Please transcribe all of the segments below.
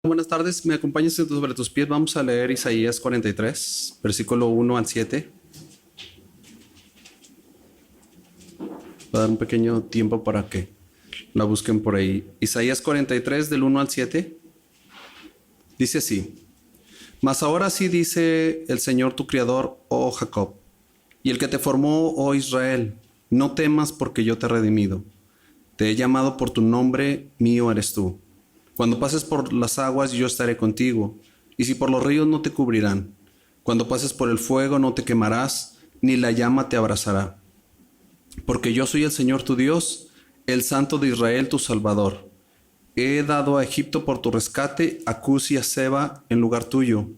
Buenas tardes, ¿me acompañas sobre tus pies? Vamos a leer Isaías 43, versículo 1 al 7. Voy a dar un pequeño tiempo para que la busquen por ahí. Isaías 43, del 1 al 7, dice así: Mas ahora sí dice el Señor tu Criador, oh Jacob, y el que te formó, oh Israel, no temas porque yo te he redimido. Te he llamado por tu nombre, mío eres tú. Cuando pases por las aguas, yo estaré contigo, y si por los ríos no te cubrirán. Cuando pases por el fuego, no te quemarás, ni la llama te abrazará. Porque yo soy el Señor tu Dios, el Santo de Israel tu Salvador. He dado a Egipto por tu rescate, a Cus y a Seba en lugar tuyo,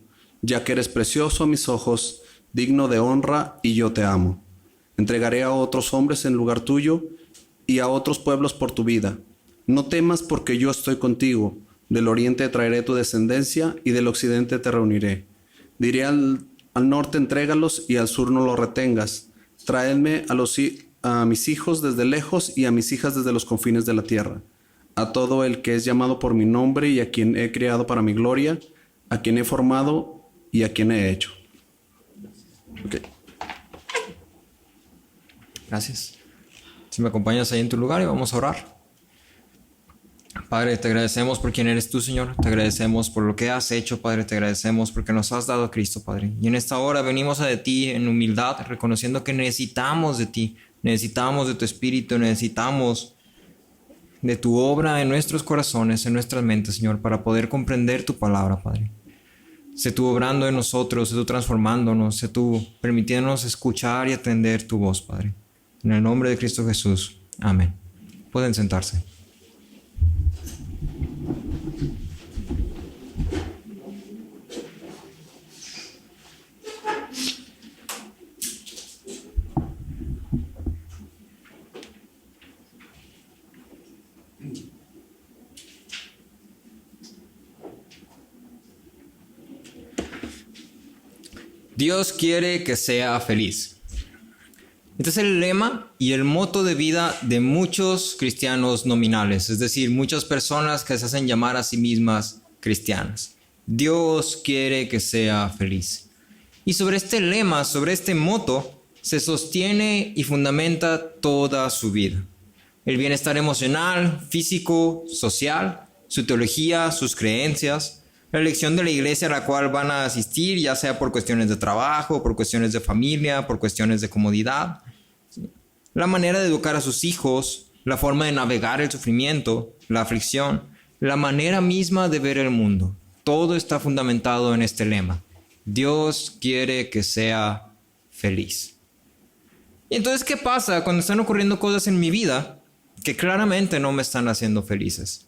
ya que eres precioso a mis ojos, digno de honra, y yo te amo. Entregaré a otros hombres en lugar tuyo, y a otros pueblos por tu vida. No temas porque yo estoy contigo. Del oriente traeré tu descendencia y del occidente te reuniré. Diré al norte entrégalos y al sur no los retengas. Traedme a mis hijos desde lejos y a mis hijas desde los confines de la tierra. A todo el que es llamado por mi nombre y a quien he creado para mi gloria, a quien he formado y a quien he hecho. Okay. Gracias. Si me acompañas ahí en tu lugar y vamos a orar. Padre, te agradecemos por quien eres tú, Señor. Te agradecemos por lo que has hecho, Padre. Te agradecemos porque nos has dado a Cristo, Padre. Y en esta hora venimos a de ti en humildad, reconociendo que necesitamos de ti. Necesitamos de tu Espíritu, necesitamos de tu obra en nuestros corazones, en nuestras mentes, Señor, para poder comprender tu palabra, Padre. Sé tú obrando en nosotros, sé tú transformándonos, sé tú permitiéndonos escuchar y atender tu voz, Padre. En el nombre de Cristo Jesús. Amén. Pueden sentarse. Dios quiere que sea feliz. Este es el lema y el moto de vida de muchos cristianos nominales, es decir, muchas personas que se hacen llamar a sí mismas cristianas. Dios quiere que sea feliz. Y sobre este lema, sobre este moto, se sostiene y fundamenta toda su vida. El bienestar emocional, físico, social, su teología, sus creencias, la elección de la iglesia a la cual van a asistir, ya sea por cuestiones de trabajo, por cuestiones de familia, por cuestiones de comodidad, la manera de educar a sus hijos, la forma de navegar el sufrimiento, la aflicción, la manera misma de ver el mundo. Todo está fundamentado en este lema. Dios quiere que sea feliz. Y entonces, ¿qué pasa cuando están ocurriendo cosas en mi vida que claramente no me están haciendo felices?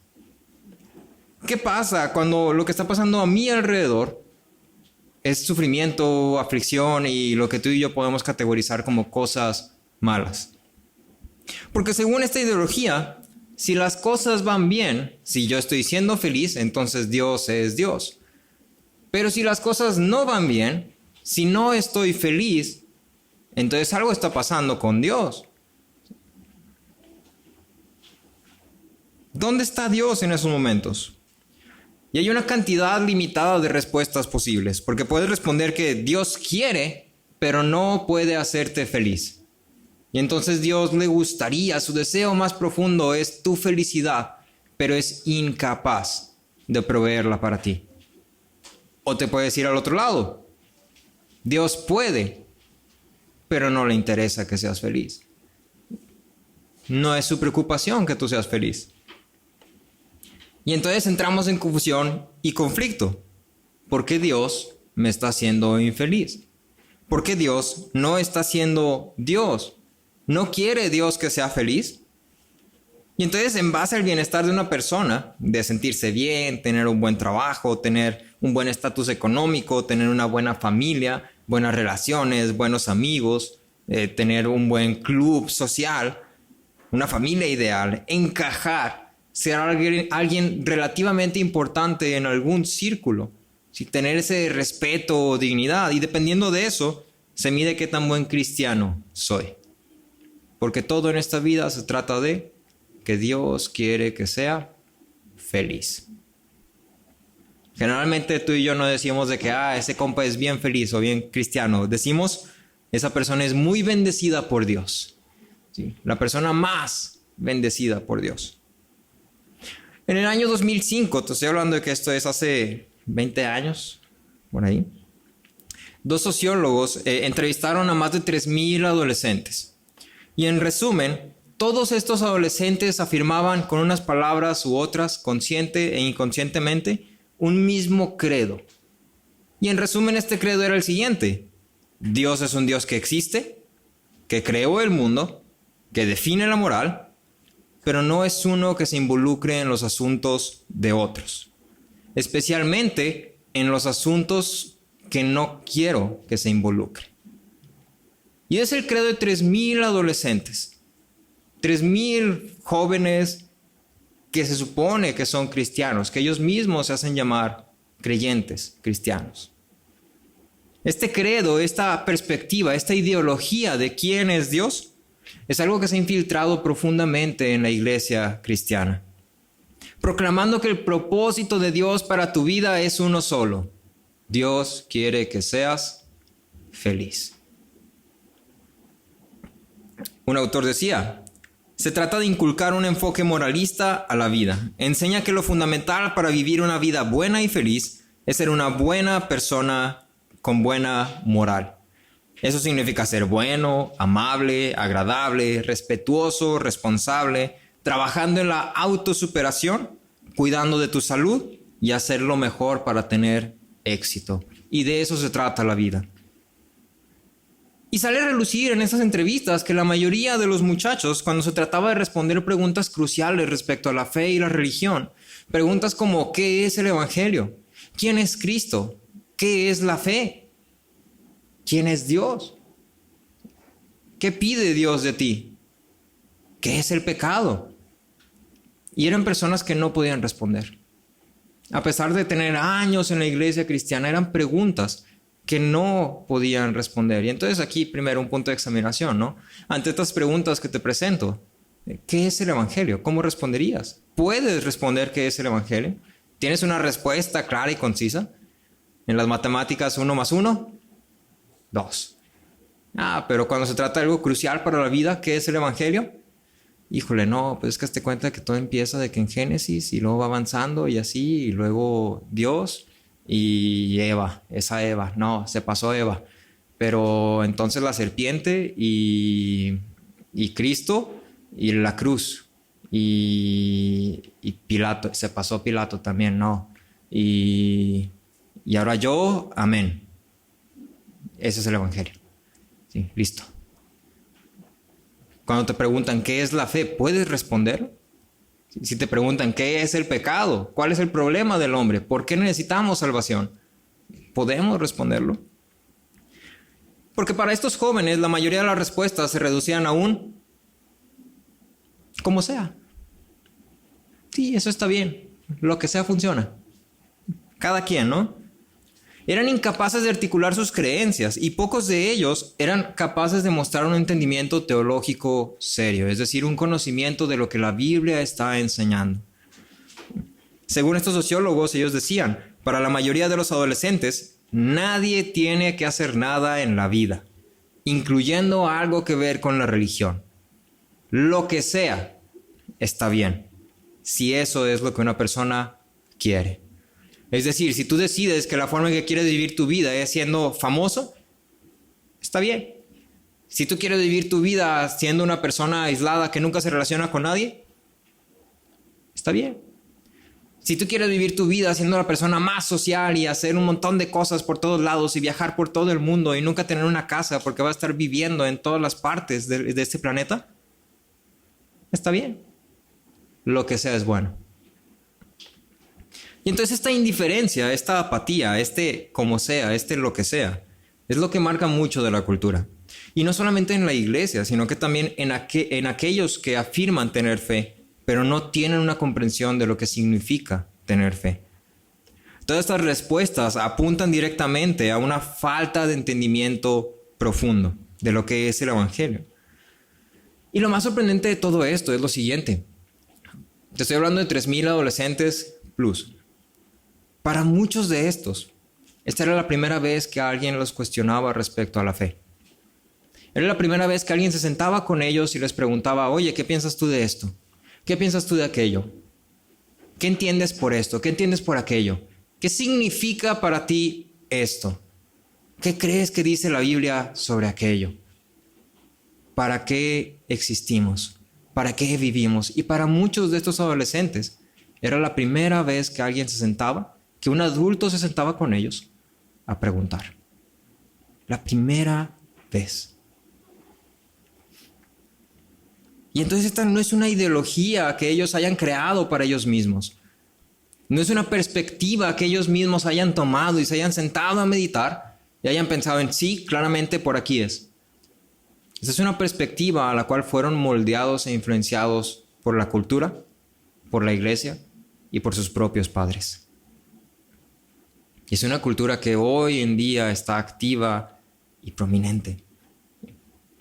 ¿Qué pasa cuando lo que está pasando a mi alrededor es sufrimiento, aflicción y lo que tú y yo podemos categorizar como cosas malas? Porque según esta ideología, si las cosas van bien, si yo estoy siendo feliz, entonces Dios es Dios. Pero si las cosas no van bien, si no estoy feliz, entonces algo está pasando con Dios. ¿Dónde está Dios en esos momentos? Y hay una cantidad limitada de respuestas posibles, porque puedes responder que Dios quiere, pero no puede hacerte feliz. Y entonces Dios le gustaría, su deseo más profundo es tu felicidad, pero es incapaz de proveerla para ti. O te puedes ir al otro lado. Dios puede, pero no le interesa que seas feliz. No es su preocupación que tú seas feliz. Y entonces entramos en confusión y conflicto. ¿Por qué Dios me está haciendo infeliz? ¿Por qué Dios no está siendo Dios? ¿No quiere Dios que sea feliz? Y entonces, en base al bienestar de una persona, de sentirse bien, tener un buen trabajo, tener un buen estatus económico, tener una buena familia, buenas relaciones, buenos amigos, tener un buen club social, una familia ideal, encajar, ser alguien relativamente importante en algún círculo, ¿sí? Tener ese respeto o dignidad, y dependiendo de eso, se mide qué tan buen cristiano soy. Porque todo en esta vida se trata de que Dios quiere que sea feliz. Generalmente tú y yo no decimos de que, ese compa es bien feliz o bien cristiano. Decimos, esa persona es muy bendecida por Dios. ¿Sí? La persona más bendecida por Dios. En el año 2005, te estoy hablando de que esto es hace 20 años, por ahí. 2 sociólogos entrevistaron a más de 3,000 adolescentes. Y en resumen, todos estos adolescentes afirmaban con unas palabras u otras, consciente e inconscientemente, un mismo credo. Y en resumen, este credo era el siguiente: Dios es un Dios que existe, que creó el mundo, que define la moral, pero no es uno que se involucre en los asuntos de otros, especialmente en los asuntos que no quiero que se involucre. Y es el credo de 3,000 adolescentes, 3,000 jóvenes que se supone que son cristianos, que ellos mismos se hacen llamar creyentes cristianos. Este credo, esta perspectiva, esta ideología de quién es Dios, es algo que se ha infiltrado profundamente en la iglesia cristiana, proclamando que el propósito de Dios para tu vida es uno solo: Dios quiere que seas feliz. Un autor decía: se trata de inculcar un enfoque moralista a la vida. Enseña que lo fundamental para vivir una vida buena y feliz es ser una buena persona con buena moral. Eso significa ser bueno, amable, agradable, respetuoso, responsable, trabajando en la autosuperación, cuidando de tu salud y hacer lo mejor para tener éxito. Y de eso se trata la vida. Y sale a relucir en esas entrevistas que la mayoría de los muchachos, cuando se trataba de responder preguntas cruciales respecto a la fe y la religión, preguntas como ¿qué es el Evangelio? ¿Quién es Cristo? ¿Qué es la fe? ¿Quién es Dios? ¿Qué pide Dios de ti? ¿Qué es el pecado? Y eran personas que no podían responder. A pesar de tener años en la iglesia cristiana, eran preguntas que no podían responder. Y entonces aquí primero un punto de examinación, ¿no? Ante estas preguntas que te presento, ¿qué es el Evangelio? ¿Cómo responderías? ¿Puedes responder qué es el Evangelio? ¿Tienes una respuesta clara y concisa? En las matemáticas, 1 más 1, 2. Pero cuando se trata de algo crucial para la vida, ¿qué es el Evangelio? Híjole, no, pues es que hazte cuenta que todo empieza de que en Génesis y luego va avanzando y así, y luego Dios y Eva, esa Eva, no, se pasó Eva. Pero entonces la serpiente y Cristo y la cruz y Pilato, se pasó Pilato también, no. Y ahora yo, amén. Ese es el Evangelio. Sí, listo. Cuando te preguntan qué es la fe, ¿puedes responder? Si te preguntan qué es el pecado, cuál es el problema del hombre, por qué necesitamos salvación, ¿podemos responderlo? Porque para estos jóvenes la mayoría de las respuestas se reducían a un como sea. Sí, eso está bien. Lo que sea funciona. Cada quien, ¿no? Eran incapaces de articular sus creencias y pocos de ellos eran capaces de mostrar un entendimiento teológico serio, es decir, un conocimiento de lo que la Biblia está enseñando. Según estos sociólogos, ellos decían, para la mayoría de los adolescentes, nadie tiene que hacer nada en la vida, incluyendo algo que ver con la religión. Lo que sea está bien, si eso es lo que una persona quiere. Es decir, si tú decides que la forma en que quieres vivir tu vida es siendo famoso, está bien. Si tú quieres vivir tu vida siendo una persona aislada que nunca se relaciona con nadie, está bien. Si tú quieres vivir tu vida siendo la persona más social y hacer un montón de cosas por todos lados y viajar por todo el mundo y nunca tener una casa porque vas a estar viviendo en todas las partes de este planeta, está bien. Lo que sea es bueno. Y entonces esta indiferencia, esta apatía, como sea, lo que sea, es lo que marca mucho de la cultura. Y no solamente en la iglesia, sino que también en aquellos que afirman tener fe, pero no tienen una comprensión de lo que significa tener fe. Todas estas respuestas apuntan directamente a una falta de entendimiento profundo de lo que es el Evangelio. Y lo más sorprendente de todo esto es lo siguiente. Te estoy hablando de 3,000 adolescentes plus. Para muchos de estos, esta era la primera vez que alguien los cuestionaba respecto a la fe. Era la primera vez que alguien se sentaba con ellos y les preguntaba, oye, ¿qué piensas tú de esto? ¿Qué piensas tú de aquello? ¿Qué entiendes por esto? ¿Qué entiendes por aquello? ¿Qué significa para ti esto? ¿Qué crees que dice la Biblia sobre aquello? ¿Para qué existimos? ¿Para qué vivimos? Y para muchos de estos adolescentes, era la primera vez que alguien se sentaba, que un adulto se sentaba con ellos a preguntar. La primera vez. Y entonces esta no es una ideología que ellos hayan creado para ellos mismos. No es una perspectiva que ellos mismos hayan tomado y se hayan sentado a meditar y hayan pensado en sí, claramente por aquí es. Esta es una perspectiva a la cual fueron moldeados e influenciados por la cultura, por la iglesia y por sus propios padres. Y es una cultura que hoy en día está activa y prominente.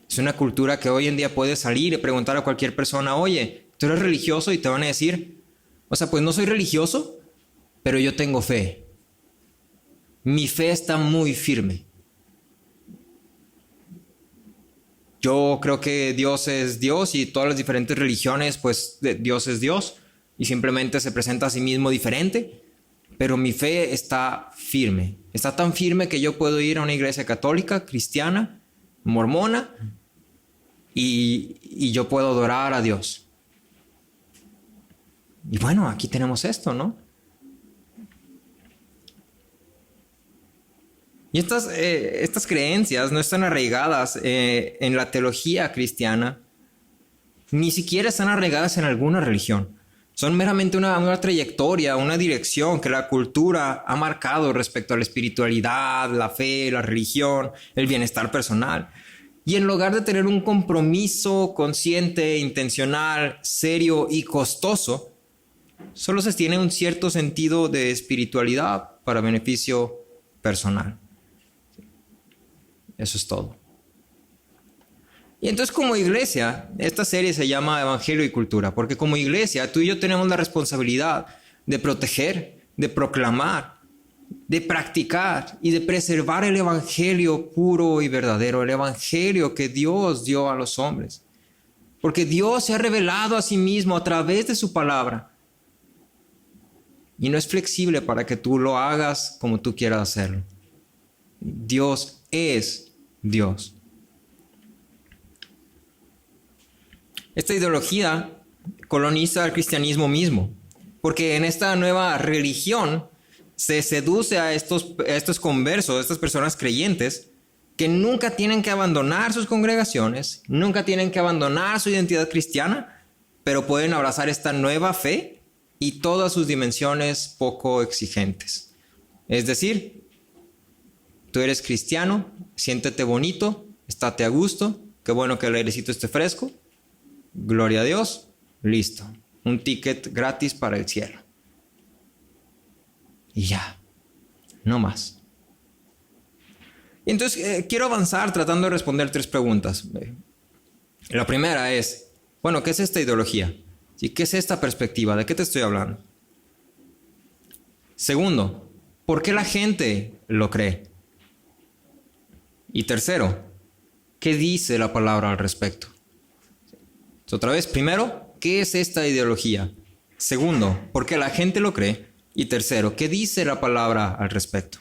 Es una cultura que hoy en día puede salir y preguntar a cualquier persona, oye, ¿tú eres religioso? Y te van a decir, pues no soy religioso, pero yo tengo fe. Mi fe está muy firme. Yo creo que Dios es Dios y todas las diferentes religiones, pues Dios es Dios y simplemente se presenta a sí mismo diferente, pero mi fe está firme. Está tan firme que yo puedo ir a una iglesia católica, cristiana, mormona, y yo puedo adorar a Dios. Y bueno, aquí tenemos esto, ¿no? Y estas creencias no están arraigadas en la teología cristiana, ni siquiera están arraigadas en alguna religión. Son meramente una trayectoria, una dirección que la cultura ha marcado respecto a la espiritualidad, la fe, la religión, el bienestar personal. Y en lugar de tener un compromiso consciente, intencional, serio y costoso, solo se tiene un cierto sentido de espiritualidad para beneficio personal. Eso es todo. Y entonces como iglesia, esta serie se llama Evangelio y Cultura, porque como iglesia tú y yo tenemos la responsabilidad de proteger, de proclamar, de practicar y de preservar el evangelio puro y verdadero, el evangelio que Dios dio a los hombres. Porque Dios se ha revelado a sí mismo a través de su palabra. Y no es flexible para que tú lo hagas como tú quieras hacerlo. Dios es Dios. Esta ideología coloniza el cristianismo mismo, porque en esta nueva religión se seduce a estos conversos, a estas personas creyentes, que nunca tienen que abandonar sus congregaciones, nunca tienen que abandonar su identidad cristiana, pero pueden abrazar esta nueva fe y todas sus dimensiones poco exigentes. Es decir, tú eres cristiano, siéntete bonito, estate a gusto, qué bueno que el airecito esté fresco, gloria a Dios, listo, un ticket gratis para el cielo. Y ya, no más. Entonces, quiero avanzar tratando de responder 3 preguntas. La primera es, bueno, ¿qué es esta ideología? ¿Sí? ¿Qué es esta perspectiva? ¿De qué te estoy hablando? Segundo, ¿por qué la gente lo cree? Y tercero, ¿qué dice la palabra al respecto? Otra vez, primero, ¿qué es esta ideología? Segundo, ¿por qué la gente lo cree? Y tercero, ¿qué dice la palabra al respecto?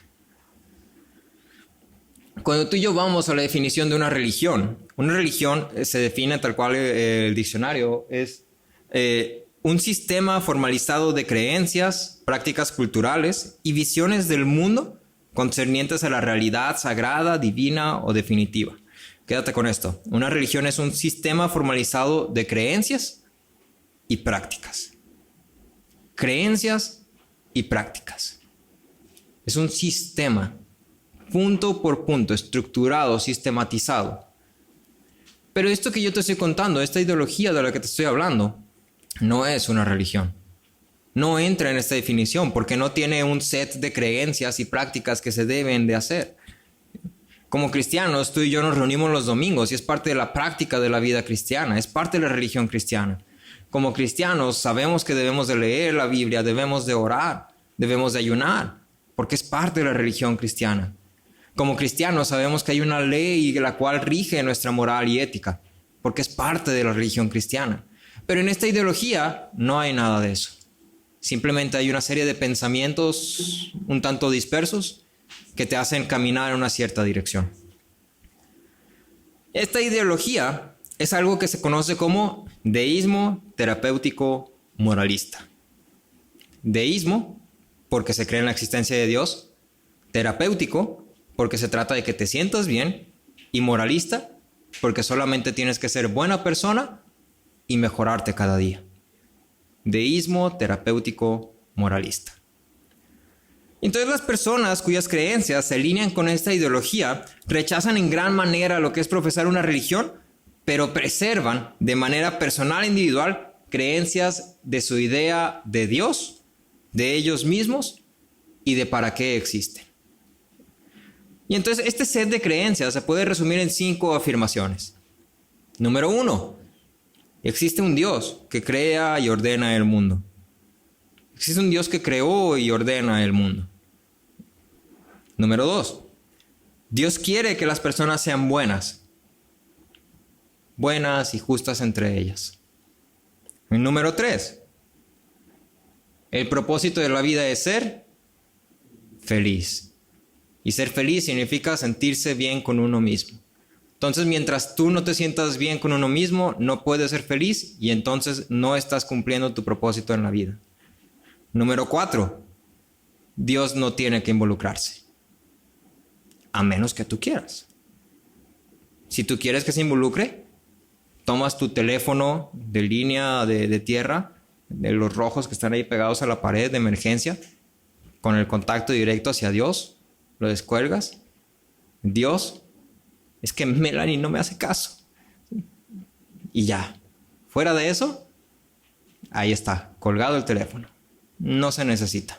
Cuando tú y yo vamos a la definición de una religión se define tal cual el diccionario, es un sistema formalizado de creencias, prácticas culturales y visiones del mundo concernientes a la realidad sagrada, divina o definitiva. Quédate con esto. Una religión es un sistema formalizado de creencias y prácticas. Creencias y prácticas. Es un sistema, punto por punto, estructurado, sistematizado. Pero esto que yo te estoy contando, esta ideología de la que te estoy hablando, no es una religión. No entra en esta definición porque no tiene un set de creencias y prácticas que se deben de hacer. Como cristianos, tú y yo nos reunimos los domingos y es parte de la práctica de la vida cristiana, es parte de la religión cristiana. Como cristianos sabemos que debemos de leer la Biblia, debemos de orar, debemos de ayunar, porque es parte de la religión cristiana. Como cristianos sabemos que hay una ley la cual rige nuestra moral y ética, porque es parte de la religión cristiana. Pero en esta ideología no hay nada de eso. Simplemente hay una serie de pensamientos un tanto dispersos que te hacen caminar en una cierta dirección. Esta ideología es algo que se conoce como deísmo terapéutico moralista. Deísmo, porque se cree en la existencia de Dios. Terapéutico, porque se trata de que te sientas bien. Y moralista, porque solamente tienes que ser buena persona y mejorarte cada día. Deísmo terapéutico moralista. Entonces las personas cuyas creencias se alinean con esta ideología rechazan en gran manera lo que es profesar una religión, pero preservan de manera personal e individual creencias de su idea de Dios, de ellos mismos y de para qué existen. Y entonces este set de creencias se puede resumir en 5 afirmaciones. Número 1. Existe un Dios que crea y ordena el mundo. Existe un Dios que creó y ordena el mundo. Número 2. Dios quiere que las personas sean buenas y justas entre ellas. Y número 3. El propósito de la vida es ser feliz. Y ser feliz significa sentirse bien con uno mismo. Entonces, mientras tú no te sientas bien con uno mismo, no puedes ser feliz y entonces no estás cumpliendo tu propósito en la vida. Número 4. Dios no tiene que involucrarse. A menos que tú quieras. Si tú quieres que se involucre, tomas tu teléfono de línea de tierra, de los rojos que están ahí pegados a la pared de emergencia, con el contacto directo hacia Dios, lo descuelgas. Dios, es que Melanie no me hace caso. Y ya. Fuera de eso, ahí está, colgado el teléfono. No se necesita.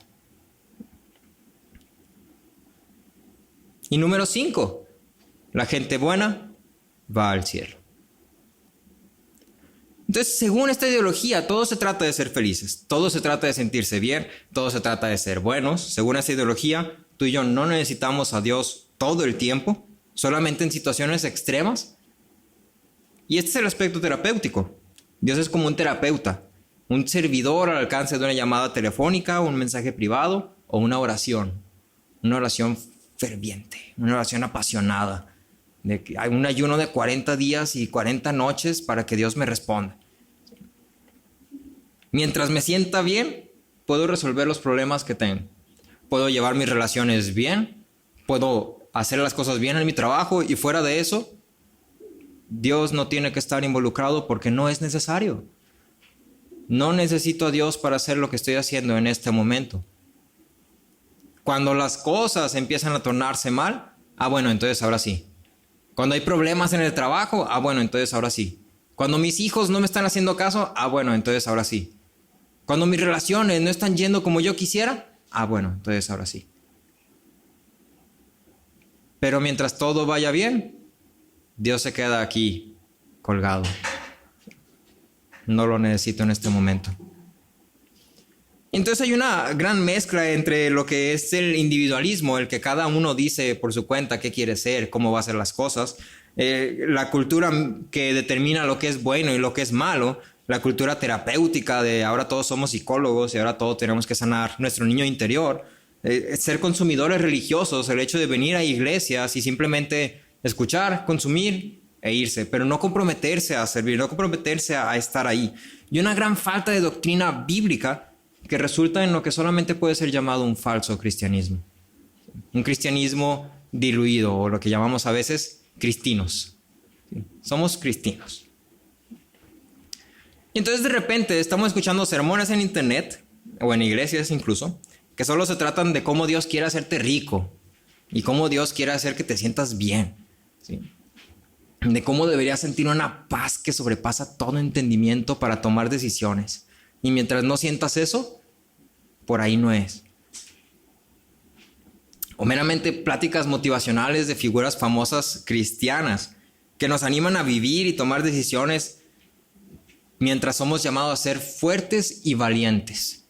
Y número 5. La gente buena va al cielo. Entonces, según esta ideología, todo se trata de ser felices. Todo se trata de sentirse bien. Todo se trata de ser buenos. Según esta ideología, tú y yo no necesitamos a Dios todo el tiempo, solamente en situaciones extremas. Y este es el aspecto terapéutico. Dios es como un terapeuta, un servidor al alcance de una llamada telefónica, un mensaje privado o una oración ferviente, una oración apasionada, de que hay un ayuno de 40 días y 40 noches para que Dios me responda. Mientras me sienta bien, puedo resolver los problemas que tengo. Puedo llevar mis relaciones bien, puedo hacer las cosas bien en mi trabajo y fuera de eso, Dios no tiene que estar involucrado porque no es necesario. No necesito a Dios para hacer lo que estoy haciendo en este momento. Cuando las cosas empiezan a tornarse mal, bueno, entonces ahora sí. Cuando hay problemas en el trabajo, bueno, entonces ahora sí. Cuando mis hijos no me están haciendo caso, bueno, entonces ahora sí. Cuando mis relaciones no están yendo como yo quisiera, bueno, entonces ahora sí. Pero mientras todo vaya bien, Dios se queda aquí colgado. No lo necesito en este momento. Entonces hay una gran mezcla entre lo que es el individualismo, el que cada uno dice por su cuenta qué quiere ser, cómo va a hacer las cosas, la cultura que determina lo que es bueno y lo que es malo, la cultura terapéutica de ahora todos somos psicólogos y ahora todos tenemos que sanar nuestro niño interior, ser consumidores religiosos, el hecho de venir a iglesias y simplemente escuchar, consumir e irse, pero no comprometerse a servir, no comprometerse a estar ahí. Y una gran falta de doctrina bíblica que resulta en lo que solamente puede ser llamado un falso cristianismo. Un cristianismo diluido, o lo que llamamos a veces cristinos. Somos cristinos. Y entonces de repente estamos escuchando sermones en internet, o en iglesias incluso, que solo se tratan de cómo Dios quiere hacerte rico, y cómo Dios quiere hacer que te sientas bien, ¿sí? De cómo deberías sentir una paz que sobrepasa todo entendimiento para tomar decisiones. Y mientras no sientas eso, por ahí no es. O meramente pláticas motivacionales de figuras famosas cristianas que nos animan a vivir y tomar decisiones mientras somos llamados a ser fuertes y valientes.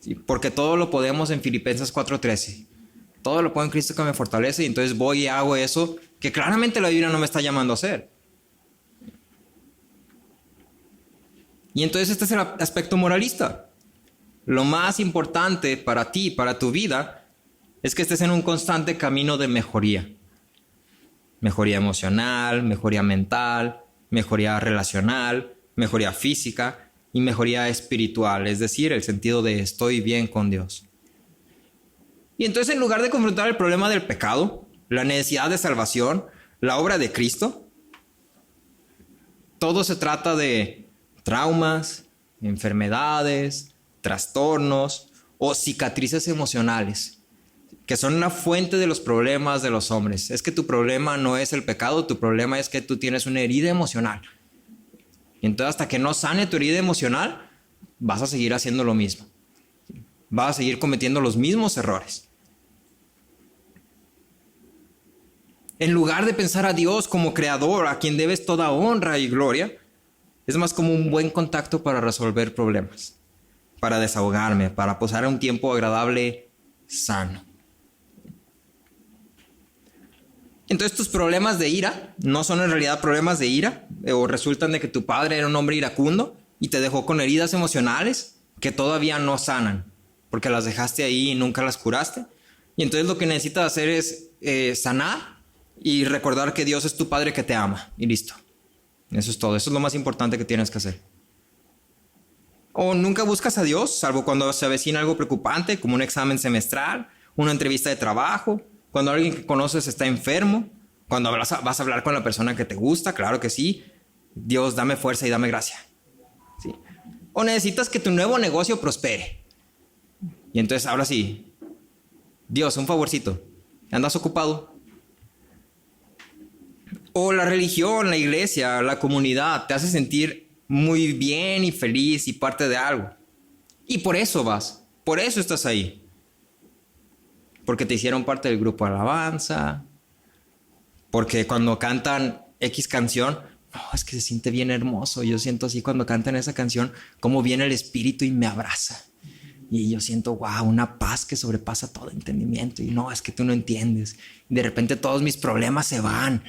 ¿sí? Porque todo lo podemos en Filipenses 4:13. Todo lo puedo en Cristo que me fortalece, y entonces voy y hago eso que claramente la Biblia no me está llamando a hacer. Y entonces este es el aspecto moralista. Lo más importante para ti, para tu vida, es que estés en un constante camino de mejoría. Mejoría emocional, mejoría mental, mejoría relacional, mejoría física y mejoría espiritual, es decir, el sentido de estoy bien con Dios. Y entonces, en lugar de confrontar el problema del pecado, la necesidad de salvación, la obra de Cristo, todo se trata de traumas, enfermedades, trastornos o cicatrices emocionales, que son la fuente de los problemas de los hombres. Es que tu problema no es el pecado, tu problema es que tú tienes una herida emocional. Y entonces, hasta que no sane tu herida emocional, vas a seguir haciendo lo mismo. Vas a seguir cometiendo los mismos errores. En lugar de pensar a Dios como creador, a quien debes toda honra y gloria, es más como un buen contacto para resolver problemas, para desahogarme, para pasar un tiempo agradable, sano. Entonces tus problemas de ira no son en realidad problemas de ira, o resultan de que tu padre era un hombre iracundo y te dejó con heridas emocionales que todavía no sanan, porque las dejaste ahí y nunca las curaste. Y entonces lo que necesitas hacer es sanar y recordar que Dios es tu Padre que te ama, y listo. Eso es todo, eso es lo más importante que tienes que hacer. O nunca buscas a Dios, salvo cuando se avecina algo preocupante, como un examen semestral, una entrevista de trabajo, cuando alguien que conoces está enfermo, cuando vas a hablar con la persona que te gusta, claro que sí. Dios, dame fuerza y dame gracia. ¿Sí? O necesitas que tu nuevo negocio prospere. Y entonces ahora sí, Dios, un favorcito, ¿andas ocupado? O la religión, la iglesia, la comunidad te hace sentir muy bien y feliz y parte de algo. Y por eso vas, por eso estás ahí. Porque te hicieron parte del grupo de alabanza, porque cuando cantan X canción, no, es que se siente bien hermoso. Yo siento así cuando cantan esa canción, como viene el Espíritu y me abraza. Y yo siento, wow, una paz que sobrepasa todo entendimiento. Y no, es que tú no entiendes. De repente todos mis problemas se van.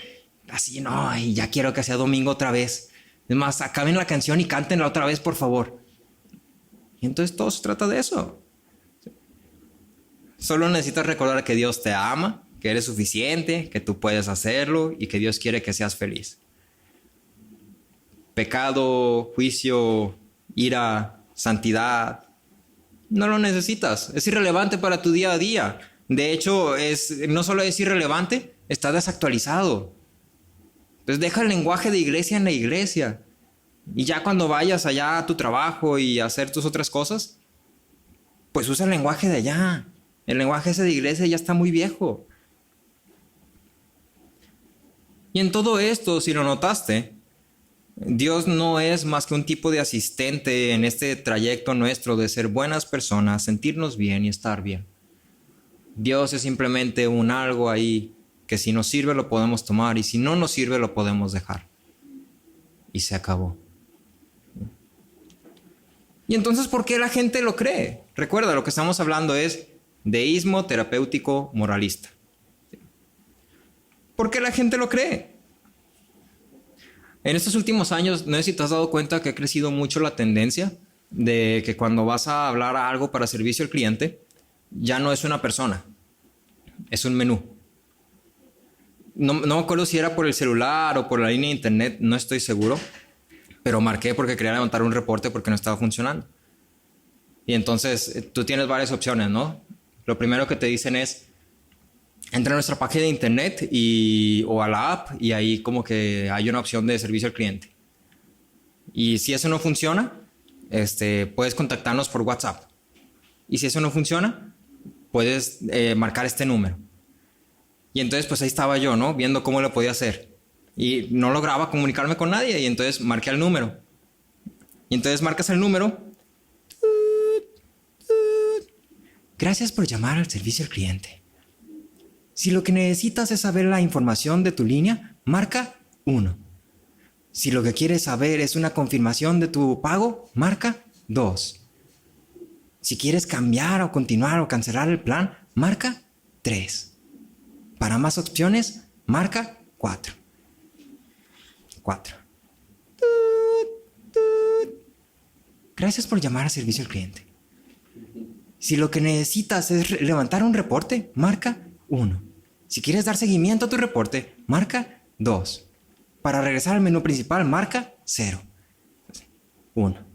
Así, no, y ya quiero que sea domingo otra vez. Es más, acaben la canción y cántenla otra vez, por favor. Y entonces todo se trata de eso. Solo necesitas recordar que Dios te ama, que eres suficiente, que tú puedes hacerlo y que Dios quiere que seas feliz. Pecado, juicio, ira, santidad, no lo necesitas. Es irrelevante para tu día a día. De hecho, no solo es irrelevante, está desactualizado. Entonces deja el lenguaje de iglesia en la iglesia. Y ya cuando vayas allá a tu trabajo y a hacer tus otras cosas, pues usa el lenguaje de allá. El lenguaje ese de iglesia ya está muy viejo. Y en todo esto, si lo notaste, Dios no es más que un tipo de asistente en este trayecto nuestro de ser buenas personas, sentirnos bien y estar bien. Dios es simplemente un algo ahí que si nos sirve lo podemos tomar y si no nos sirve lo podemos dejar. Y se acabó. Y entonces, ¿por qué la gente lo cree? Recuerda, lo que estamos hablando es deísmo terapéutico moralista. ¿Por qué la gente lo cree? En estos últimos años, no sé si te has dado cuenta que ha crecido mucho la tendencia de que cuando vas a hablar a algo para servicio al cliente, ya no es una persona, es un menú. No me acuerdo si era por el celular o por la línea de internet, no estoy seguro, pero marqué porque quería levantar un reporte porque no estaba funcionando. Y entonces tú tienes varias opciones, ¿no? Lo primero que te dicen es, entra a nuestra página de internet o a la app y ahí como que hay una opción de servicio al cliente. Y si eso no funciona, puedes contactarnos por WhatsApp. Y si eso no funciona, puedes marcar este número. Y entonces pues ahí estaba yo, ¿no? Viendo cómo lo podía hacer. Y no lograba comunicarme con nadie y entonces marqué el número. Y entonces marcas el número. Gracias por llamar al servicio al cliente. Si lo que necesitas es saber la información de tu línea, marca 1. Si lo que quieres saber es una confirmación de tu pago, marca 2. Si quieres cambiar o continuar o cancelar el plan, marca 3. Para más opciones, marca 4. 4. Gracias por llamar a servicio al cliente. Si lo que necesitas es levantar un reporte, marca 1. Si quieres dar seguimiento a tu reporte, marca 2. Para regresar al menú principal, marca 0. 1.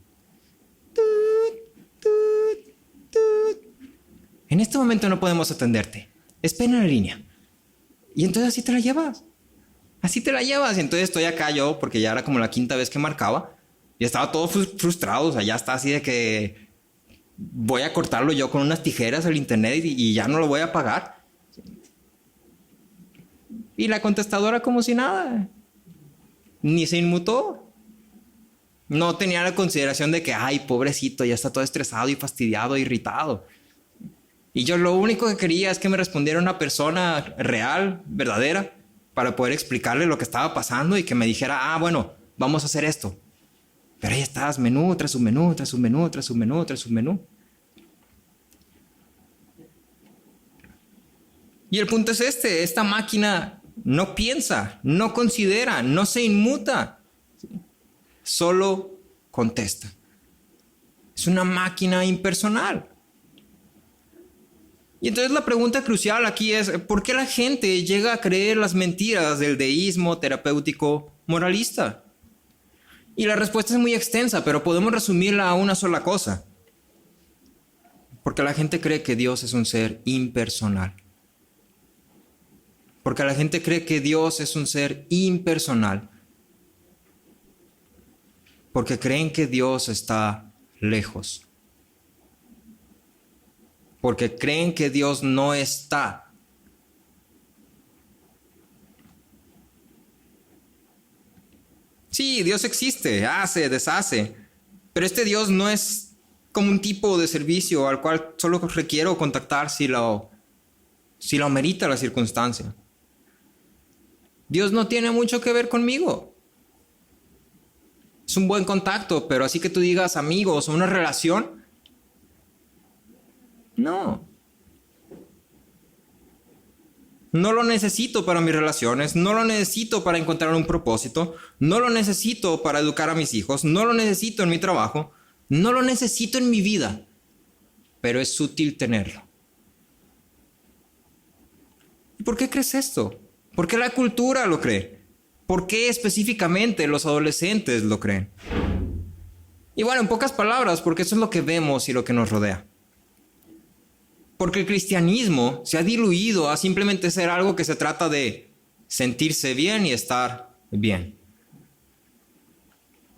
En este momento no podemos atenderte. Espera en la línea. Y entonces así te la llevas. Así te la llevas. Y entonces estoy acá yo, porque ya era como la 5ª vez que marcaba. Y estaba todo frustrado. O sea, ya está así de que voy a cortarlo yo con unas tijeras al internet y ya no lo voy a pagar. Y la contestadora como si nada. Ni se inmutó. No tenía la consideración de que, ay, pobrecito, ya está todo estresado y fastidiado, irritado. Y yo lo único que quería es que me respondiera una persona real, verdadera, para poder explicarle lo que estaba pasando y que me dijera, bueno, vamos a hacer esto. Pero ahí estás, menú tras un menú, tras un menú, tras un menú, tras un menú. Y el punto es esta máquina no piensa, no considera, no se inmuta, solo contesta. Es una máquina impersonal. Y entonces la pregunta crucial aquí es, ¿por qué la gente llega a creer las mentiras del deísmo terapéutico moralista? Y la respuesta es muy extensa, pero podemos resumirla a una sola cosa. Porque la gente cree que Dios es un ser impersonal. Porque la gente cree que Dios es un ser impersonal. Porque creen que Dios está lejos. Porque creen que Dios no está. Sí, Dios existe, hace, deshace. Pero este Dios no es como un tipo de servicio al cual solo requiero contactar si lo amerita la circunstancia. Dios no tiene mucho que ver conmigo. Es un buen contacto, pero así que tú digas amigos o una relación, no. No lo necesito para mis relaciones, no lo necesito para encontrar un propósito, no lo necesito para educar a mis hijos, no lo necesito en mi trabajo, no lo necesito en mi vida, pero es útil tenerlo. ¿Y por qué crees esto? ¿Por qué la cultura lo cree? ¿Por qué específicamente los adolescentes lo creen? Y bueno, en pocas palabras, porque eso es lo que vemos y lo que nos rodea. Porque el cristianismo se ha diluido a simplemente ser algo que se trata de sentirse bien y estar bien.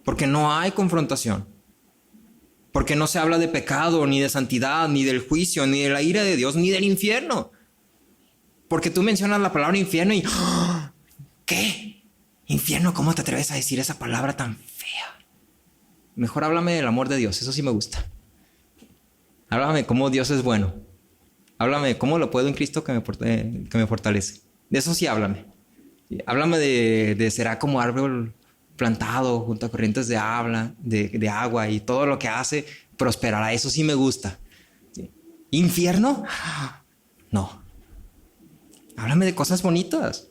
Porque no hay confrontación. Porque no se habla de pecado, ni de santidad, ni del juicio, ni de la ira de Dios, ni del infierno. Porque tú mencionas la palabra infierno y... ¡oh! ¿Qué? Infierno, ¿cómo te atreves a decir esa palabra tan fea? Mejor háblame del amor de Dios, eso sí me gusta. Háblame cómo Dios es bueno. Háblame cómo lo puedo en Cristo que me fortalece. De eso sí háblame. Háblame de será como árbol plantado junto a corrientes de agua y todo lo que hace prosperará. Eso sí me gusta. ¿Infierno? No. Háblame de cosas bonitas.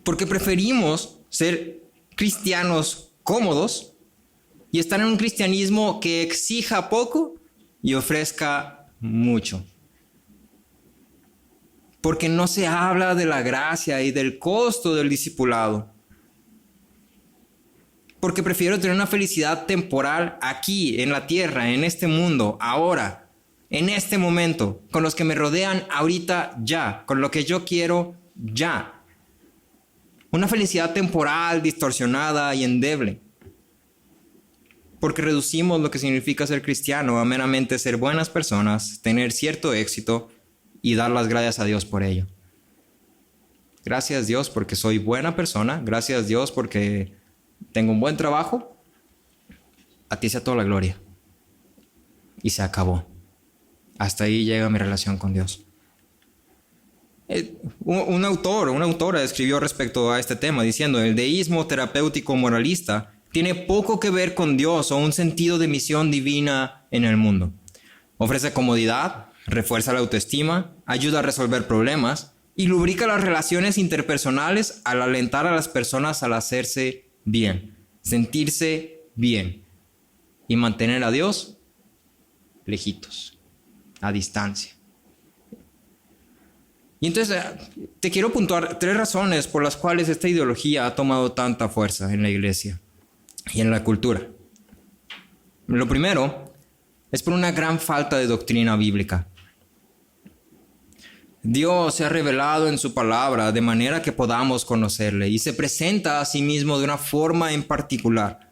Porque preferimos ser cristianos cómodos y estar en un cristianismo que exija poco y ofrezca mucho. Porque no se habla de la gracia y del costo del discipulado. Porque prefiero tener una felicidad temporal aquí, en la tierra, en este mundo, ahora, en este momento, con los que me rodean ahorita ya, con lo que yo quiero ya. Una felicidad temporal, distorsionada y endeble. Porque reducimos lo que significa ser cristiano a meramente ser buenas personas, tener cierto éxito y dar las gracias a Dios por ello. Gracias Dios porque soy buena persona, gracias Dios porque tengo un buen trabajo. A ti sea toda la gloria. Y se acabó. Hasta ahí llega mi relación con Dios. Una autora escribió respecto a este tema diciendo: el deísmo terapéutico moralista tiene poco que ver con Dios o un sentido de misión divina en el mundo. Ofrece comodidad, refuerza la autoestima, ayuda a resolver problemas y lubrica las relaciones interpersonales al alentar a las personas al hacerse bien, sentirse bien y mantener a Dios lejitos, a distancia. Y entonces te quiero puntuar 3 razones por las cuales esta ideología ha tomado tanta fuerza en la iglesia y en la cultura. Lo primero es por una gran falta de doctrina bíblica. Dios se ha revelado en su palabra de manera que podamos conocerle y se presenta a sí mismo de una forma en particular.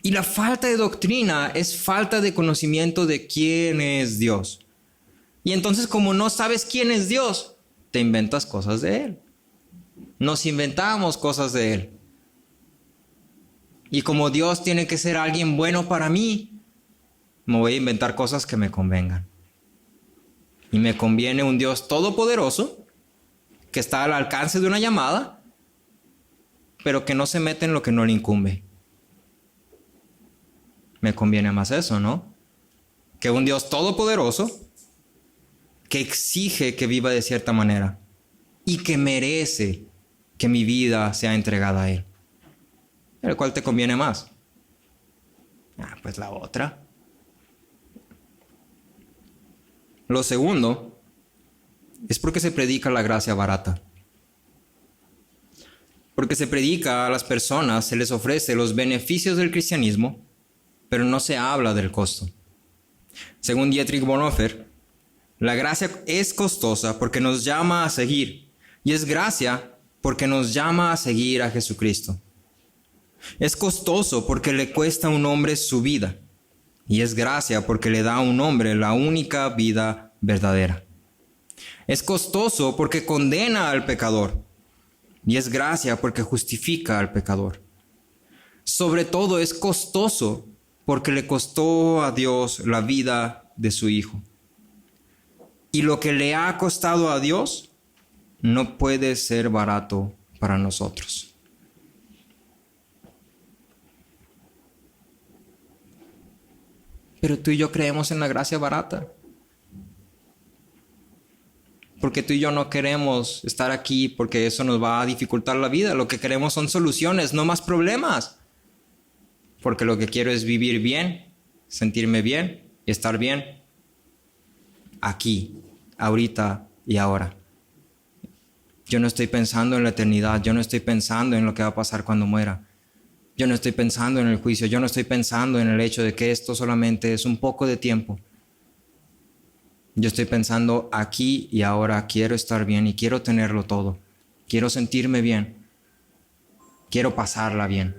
Y la falta de doctrina es falta de conocimiento de quién es Dios. Y entonces, como no sabes quién es Dios, te inventas cosas de Él. Nos inventamos cosas de Él. Y como Dios tiene que ser alguien bueno para mí, me voy a inventar cosas que me convengan. Y me conviene un Dios todopoderoso, que está al alcance de una llamada, pero que no se mete en lo que no le incumbe. Me conviene más eso, ¿no? Que un Dios todopoderoso, que exige que viva de cierta manera y que merece que mi vida sea entregada a Él. ¿El cual te conviene más? Pues la otra. Lo segundo es porque se predica la gracia barata. Porque se predica a las personas, se les ofrece los beneficios del cristianismo, pero no se habla del costo. Según Dietrich Bonhoeffer, la gracia es costosa porque nos llama a seguir, y es gracia porque nos llama a seguir a Jesucristo. Es costoso porque le cuesta a un hombre su vida, y es gracia porque le da a un hombre la única vida verdadera. Es costoso porque condena al pecador, y es gracia porque justifica al pecador. Sobre todo es costoso porque le costó a Dios la vida de su Hijo. Y lo que le ha costado a Dios no puede ser barato para nosotros. Pero tú y yo creemos en la gracia barata. Porque tú y yo no queremos estar aquí porque eso nos va a dificultar la vida. Lo que queremos son soluciones, no más problemas. Porque lo que quiero es vivir bien, sentirme bien y estar bien aquí, ahorita y ahora. Yo no estoy pensando en la eternidad, yo no estoy pensando en lo que va a pasar cuando muera. Yo no estoy pensando en el juicio, yo no estoy pensando en el hecho de que esto solamente es un poco de tiempo. Yo estoy pensando aquí y ahora, quiero estar bien y quiero tenerlo todo. Quiero sentirme bien. Quiero pasarla bien.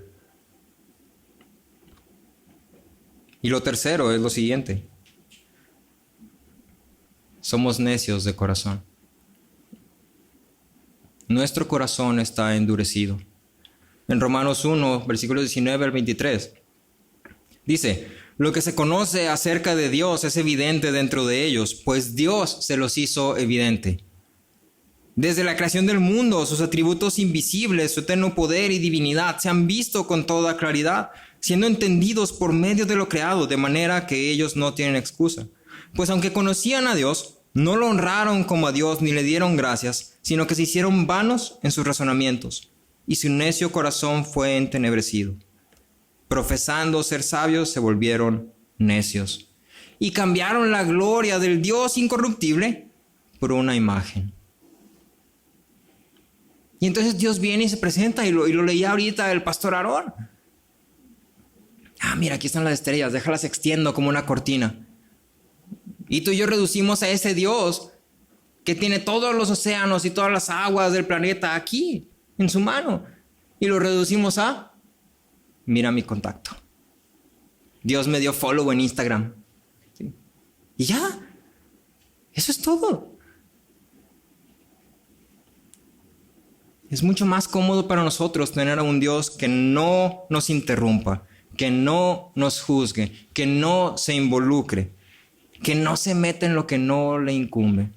Y lo tercero es lo siguiente. Somos necios de corazón. Nuestro corazón está endurecido. En Romanos 1, versículos 19 al 23, dice: lo que se conoce acerca de Dios es evidente dentro de ellos, pues Dios se los hizo evidente. Desde la creación del mundo, sus atributos invisibles, su eterno poder y divinidad se han visto con toda claridad, siendo entendidos por medio de lo creado, de manera que ellos no tienen excusa. Pues aunque conocían a Dios, no lo honraron como a Dios ni le dieron gracias, sino que se hicieron vanos en sus razonamientos, y su necio corazón fue entenebrecido. Profesando ser sabios, se volvieron necios, y cambiaron la gloria del Dios incorruptible por una imagen. Y entonces Dios viene y se presenta, y lo leía ahorita el pastor Aarón. Mira, aquí están las estrellas, déjalas extiendo como una cortina. Y tú y yo reducimos a ese Dios que tiene todos los océanos y todas las aguas del planeta aquí, en su mano. Y lo reducimos a: mira mi contacto. Dios me dio follow en Instagram. ¿Sí? Y ya. Eso es todo. Es mucho más cómodo para nosotros tener a un Dios que no nos interrumpa, que no nos juzgue, que no se involucre, que no se meta en lo que no le incumbe.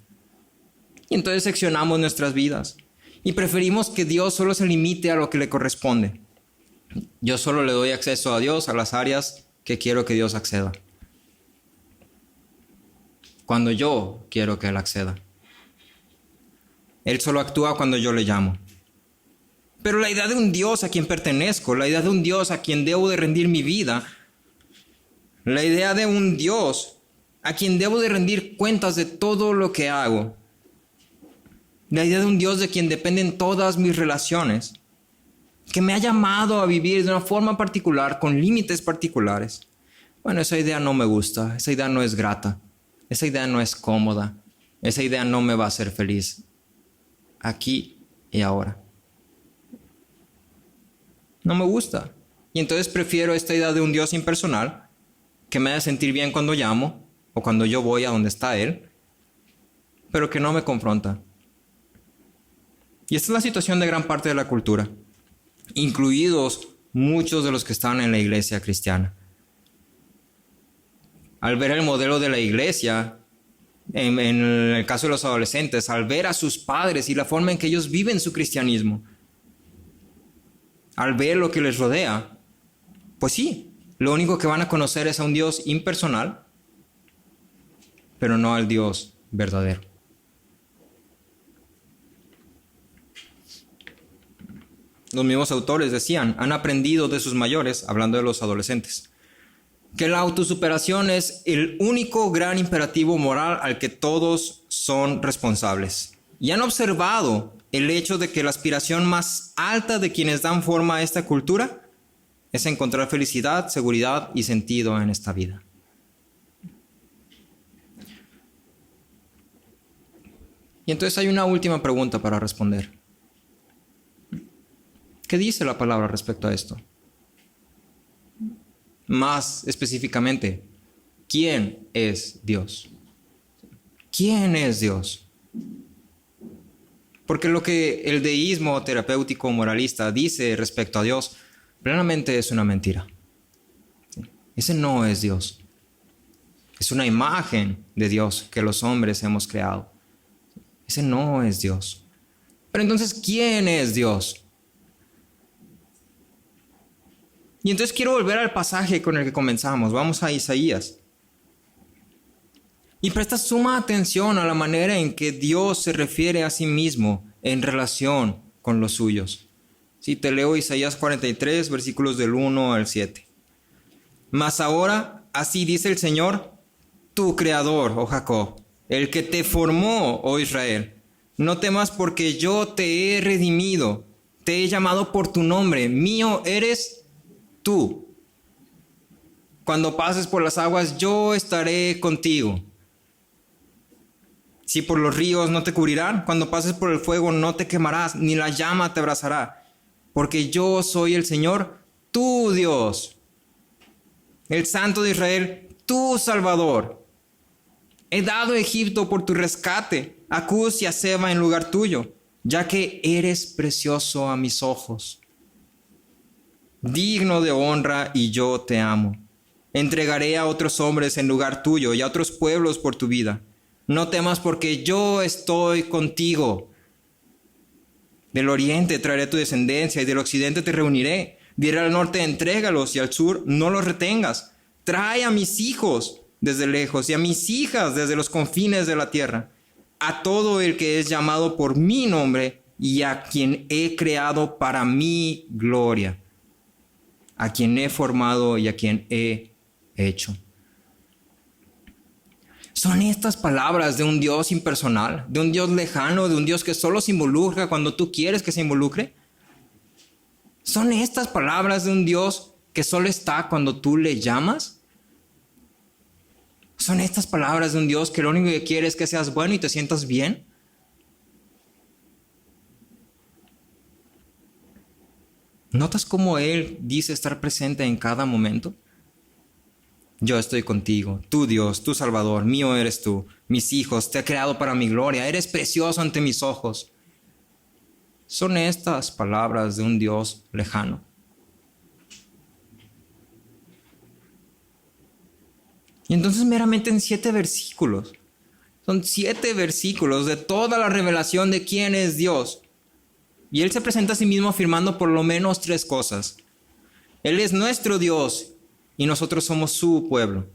Y entonces seccionamos nuestras vidas y preferimos que Dios solo se limite a lo que le corresponde. Yo solo le doy acceso a Dios a las áreas que quiero que Dios acceda. Cuando yo quiero que Él acceda. Él solo actúa cuando yo le llamo. Pero la idea de un Dios a quien pertenezco, la idea de un Dios a quien debo de rendir mi vida, la idea de un Dios a quien debo de rendir cuentas de todo lo que hago, la idea de un Dios de quien dependen todas mis relaciones, que me ha llamado a vivir de una forma particular, con límites particulares. Bueno, esa idea no me gusta, esa idea no es grata, esa idea no es cómoda, esa idea no me va a hacer feliz, aquí y ahora. No me gusta. Y entonces prefiero esta idea de un Dios impersonal, que me hace sentir bien cuando llamo, o cuando yo voy a donde está Él, pero que no me confronta. Y esta es la situación de gran parte de la cultura, incluidos muchos de los que están en la iglesia cristiana. Al ver el modelo de la iglesia, en el caso de los adolescentes, al ver a sus padres y la forma en que ellos viven su cristianismo, al ver lo que les rodea, pues sí, lo único que van a conocer es a un Dios impersonal, pero no al Dios verdadero. Los mismos autores decían, han aprendido de sus mayores, hablando de los adolescentes, que la autosuperación es el único gran imperativo moral al que todos son responsables. Y han observado el hecho de que la aspiración más alta de quienes dan forma a esta cultura es encontrar felicidad, seguridad y sentido en esta vida. Y entonces hay una última pregunta para responder. ¿Qué dice la palabra respecto a esto? Más específicamente, ¿quién es Dios? ¿Quién es Dios? Porque lo que el deísmo terapéutico moralista dice respecto a Dios, plenamente es una mentira. Ese no es Dios. Es una imagen de Dios que los hombres hemos creado. Ese no es Dios. Pero entonces, ¿quién es Dios? Y entonces quiero volver al pasaje con el que comenzamos. Vamos a Isaías. Y presta suma atención a la manera en que Dios se refiere a sí mismo en relación con los suyos. Sí, te leo Isaías 43, versículos del 1 al 7. Mas ahora, así dice el Señor, tu Creador, oh Jacob, el que te formó, oh Israel. No temas porque yo te he redimido, te he llamado por tu nombre, mío eres tú. Cuando pases por las aguas, yo estaré contigo. Si por los ríos no te cubrirán, cuando pases por el fuego no te quemarás, ni la llama te abrazará. Porque yo soy el Señor, tu Dios, el Santo de Israel, tu Salvador. He dado a Egipto por tu rescate, a Cus y a Seba en lugar tuyo, ya que eres precioso a mis ojos. Digno de honra y yo te amo. Entregaré a otros hombres en lugar tuyo y a otros pueblos por tu vida. No temas porque yo estoy contigo. Del oriente traeré tu descendencia y del occidente te reuniré. Diré al norte, entrégalos, y al sur no los retengas. Trae a mis hijos desde lejos y a mis hijas desde los confines de la tierra. A todo el que es llamado por mi nombre y a quien he creado para mi gloria. A quien he formado y a quien he hecho. ¿Son estas palabras de un Dios impersonal, de un Dios lejano, de un Dios que solo se involucra cuando tú quieres que se involucre? ¿Son estas palabras de un Dios que solo está cuando tú le llamas? ¿Son estas palabras de un Dios que lo único que quiere es que seas bueno y te sientas bien? ¿Notas cómo Él dice estar presente en cada momento? Yo estoy contigo, tu Dios, tu Salvador, mío eres tú, mis hijos, te he creado para mi gloria, eres precioso ante mis ojos. ¿Son estas palabras de un Dios lejano? Y entonces meramente en 7 versículos, son 7 versículos de toda la revelación de quién es Dios. Y Él se presenta a sí mismo afirmando por lo menos 3 cosas. Él es nuestro Dios y nosotros somos su pueblo.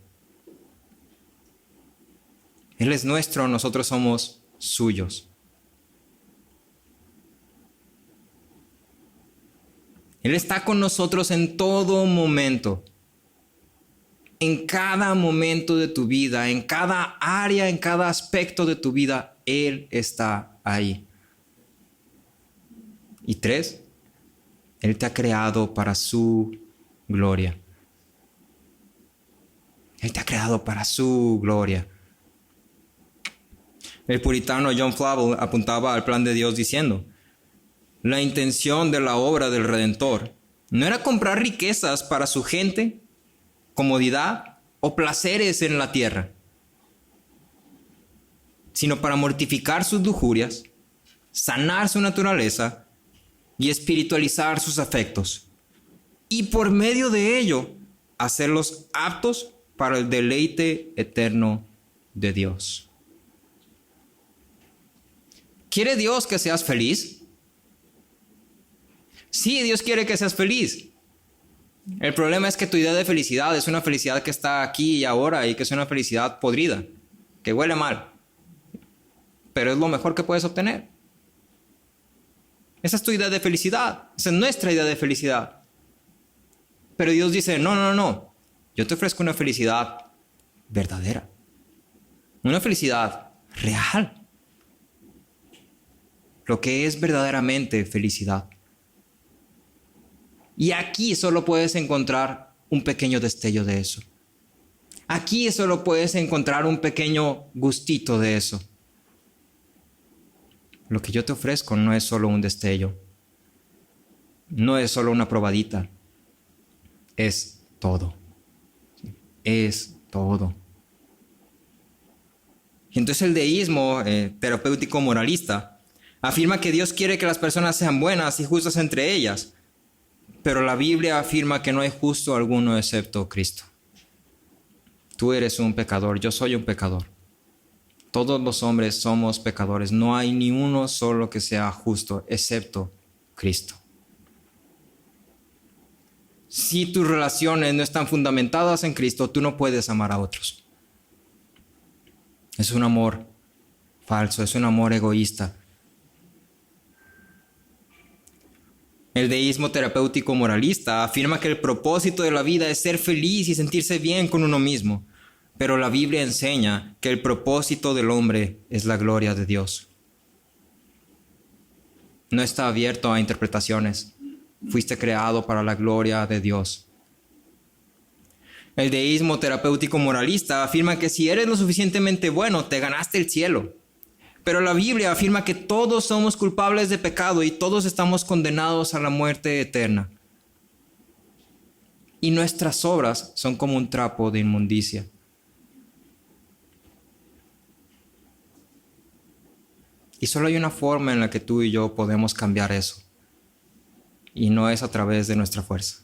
Él es nuestro, nosotros somos suyos. Él está con nosotros en todo momento. En cada momento de tu vida, en cada área, en cada aspecto de tu vida, Él está ahí. Y 3, Él te ha creado para su gloria. Él te ha creado para su gloria. El puritano John Flavel apuntaba al plan de Dios diciendo: la intención de la obra del Redentor no era comprar riquezas para su gente, comodidad o placeres en la tierra, sino para mortificar sus lujurias, sanar su naturaleza y espiritualizar sus afectos, y por medio de ello hacerlos aptos para el deleite eterno de Dios. ¿Quiere Dios que seas feliz? Sí, Dios quiere que seas feliz. El problema es que tu idea de felicidad es una felicidad que está aquí y ahora y que es una felicidad podrida, que huele mal, pero es lo mejor que puedes obtener. Esa es tu idea de felicidad, esa es nuestra idea de felicidad. Pero Dios dice: no, yo te ofrezco una felicidad verdadera, una felicidad real, lo que es verdaderamente felicidad. Y aquí solo puedes encontrar un pequeño destello de eso. Aquí solo puedes encontrar un pequeño gustito de eso. Lo que yo te ofrezco no es solo un destello, no es solo una probadita, es todo. Es todo. Y entonces el deísmo terapéutico moralista afirma que Dios quiere que las personas sean buenas y justas entre ellas, pero la Biblia afirma que no hay justo alguno excepto Cristo. Tú eres un pecador, yo soy un pecador. Todos los hombres somos pecadores. No hay ni uno solo que sea justo excepto Cristo. Si tus relaciones no están fundamentadas en Cristo, tú no puedes amar a otros. Es un amor falso, es un amor egoísta. El deísmo terapéutico moralista afirma que el propósito de la vida es ser feliz y sentirse bien con uno mismo, pero la Biblia enseña que el propósito del hombre es la gloria de Dios. No está abierto a interpretaciones. Fuiste creado para la gloria de Dios. El deísmo terapéutico moralista afirma que si eres lo suficientemente bueno, te ganaste el cielo. Pero la Biblia afirma que todos somos culpables de pecado y todos estamos condenados a la muerte eterna. Y nuestras obras son como un trapo de inmundicia. Y solo hay una forma en la que tú y yo podemos cambiar eso. Y no es a través de nuestra fuerza.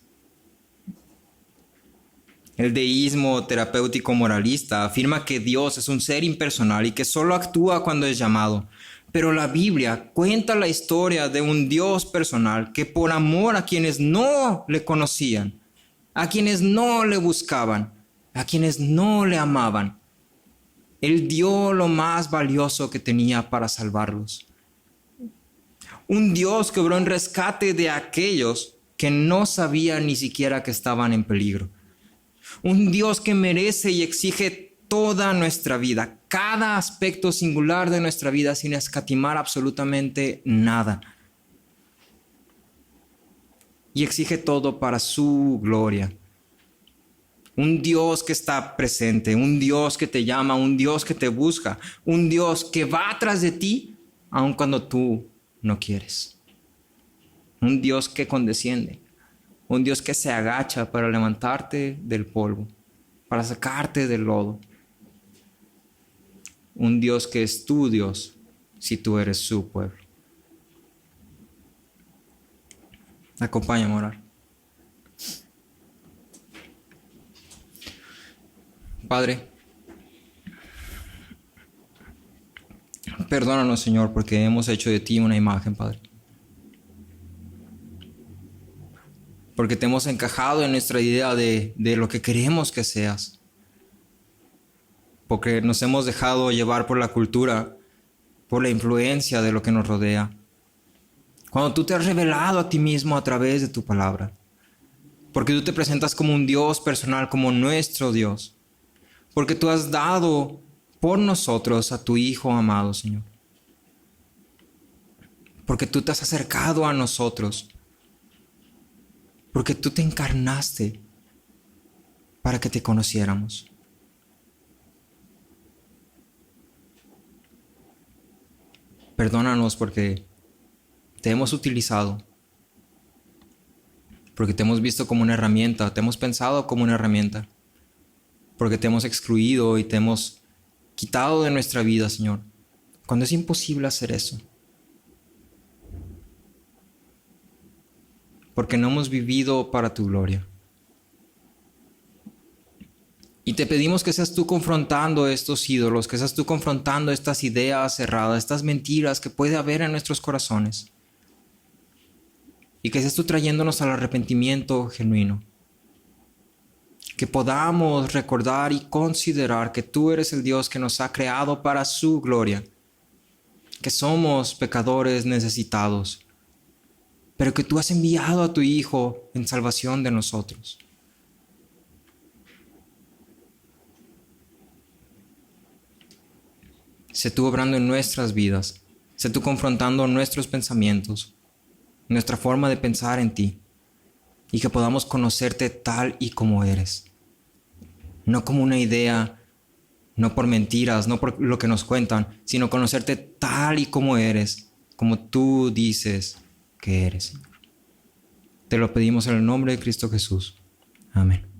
El deísmo terapéutico moralista afirma que Dios es un ser impersonal y que solo actúa cuando es llamado. Pero la Biblia cuenta la historia de un Dios personal que por amor a quienes no le conocían, a quienes no le buscaban, a quienes no le amaban, Él dio lo más valioso que tenía para salvarlos. Un Dios que obró en rescate de aquellos que no sabían ni siquiera que estaban en peligro. Un Dios que merece y exige toda nuestra vida, cada aspecto singular de nuestra vida sin escatimar absolutamente nada. Y exige todo para su gloria. Un Dios que está presente, un Dios que te llama, un Dios que te busca, un Dios que va atrás de ti aun cuando tú no quieres. Un Dios que condesciende. Un Dios que se agacha para levantarte del polvo, para sacarte del lodo. Un Dios que es tu Dios si tú eres su pueblo. Acompáñame a orar. Padre, perdónanos, Señor, porque hemos hecho de ti una imagen, Padre. porque te hemos encajado en nuestra idea de lo que queremos que seas, porque nos hemos dejado llevar por la cultura, por la influencia de lo que nos rodea. Cuando tú te has revelado a ti mismo a través de tu palabra, porque tú te presentas como un Dios personal, como nuestro Dios, porque tú has dado por nosotros a tu Hijo amado, Señor, porque tú te has acercado a nosotros, porque tú te encarnaste para que te conociéramos. Perdónanos porque te hemos utilizado, porque te hemos visto como una herramienta, te hemos pensado como una herramienta, porque te hemos excluido y te hemos quitado de nuestra vida, Señor, cuando es imposible hacer eso. Porque no hemos vivido para tu gloria. Y te pedimos que seas tú confrontando estos ídolos, que seas tú confrontando estas ideas cerradas, estas mentiras que puede haber en nuestros corazones. Y que seas tú trayéndonos al arrepentimiento genuino. Que podamos recordar y considerar que tú eres el Dios que nos ha creado para su gloria. Que somos pecadores necesitados, pero que tú has enviado a tu Hijo en salvación de nosotros. Sé tú obrando en nuestras vidas, sé tú confrontando nuestros pensamientos, nuestra forma de pensar en ti, y que podamos conocerte tal y como eres. No como una idea, no por mentiras, no por lo que nos cuentan, sino conocerte tal y como eres, como tú dices que eres, Señor. Te lo pedimos en el nombre de Cristo Jesús. Amén.